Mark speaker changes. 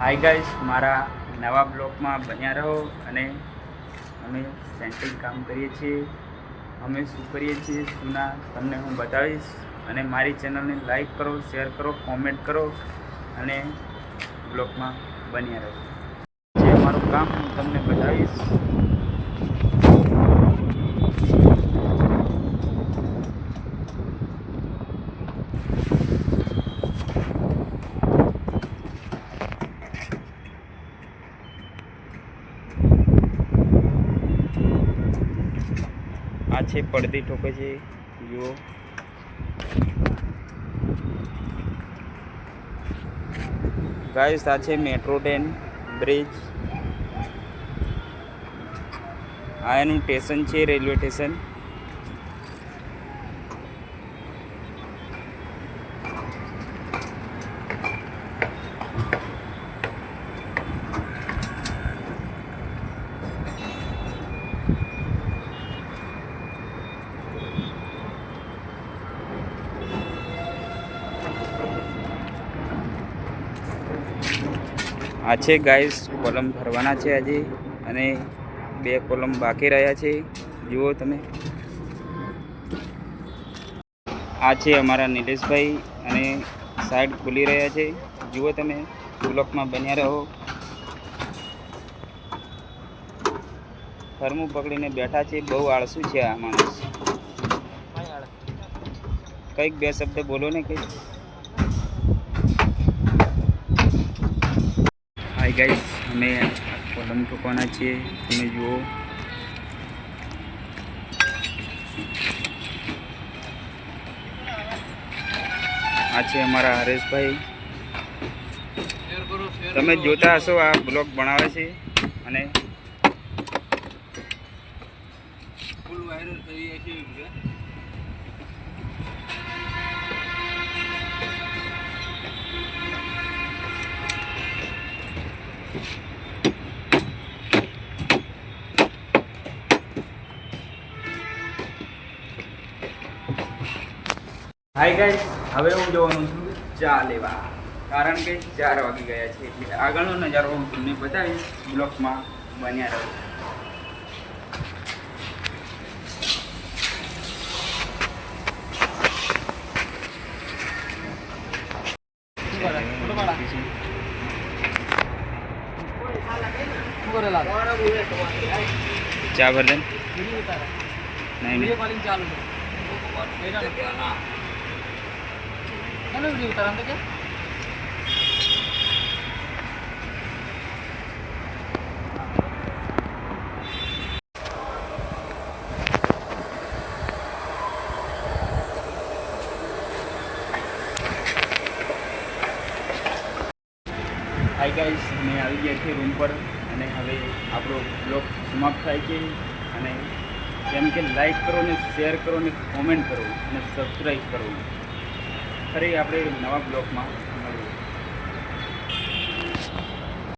Speaker 1: Hi guys, મારા નવા બ્લોગમાં બન્યા રહો. અને અમે સેન્ટિંગ કામ કરીએ છીએ. અમે શું કરીએ છીએ શું ના તમને હું બતાવીશ. અને મારી ચેનલને લાઈક કરો, શેર કરો, કોમેન્ટ કરો અને બ્લોગમાં બન્યા રહો. જે અમારું કામ હું તમને બતાવીશ. આ છે પડદી ઠોકે છે, જુઓ. ગાઈસ, આ છે મેટ્રો ટ્રેન બ્રિજ. આ એનું સ્ટેશન છે, રેલવે સ્ટેશન. આ છે ગાઈસ, કોલમ ભરવાના છે આજે, અને 2 કોલમ બાકી રહ્યા છે. જુઓ તમે. આ છે અમારા નિલેશભાઈ, અને સાઈડ ખોલી રહ્યા છે. જુઓ તમે, બ્લોકમાં બન્યા રહો. ફરમું પકડીને બેઠા છે. બહુ આળસુ છે આ માણસ. કંઈક 2 શબ્દ બોલો ને કંઈક. હાય ગાઈસ, અમે કોલમ ઠોકવાના છીએ. તમે જુઓ. આ છે અમારા હરેશભાઈ. તમે જોતા હશો, આ બ્લોગ બનાવે છે અને ફૂલ વાયરલ થઈ છે. હાય ગાઈસ, હવે હું જવાનું છું ચા લેવા, કારણ કે 4 વાગી ગયા છે. એટલે આગળનો નજારો હું તમને બતાવીશ. બ્લોકમાં બન્યા રહો. ચા ભર નહીં હાય ગાઈસ, અમે આવી ગયા છીએ રૂમ પર, અને હવે આપણો બ્લોગ સમાપ્ત થાય છે. અને જેમ કે લાઈક કરો ને શેર કરો ને કોમેન્ટ કરો અને સબસ્ક્રાઈબ કરો. ફરી આપણે નવા બ્લોગમાં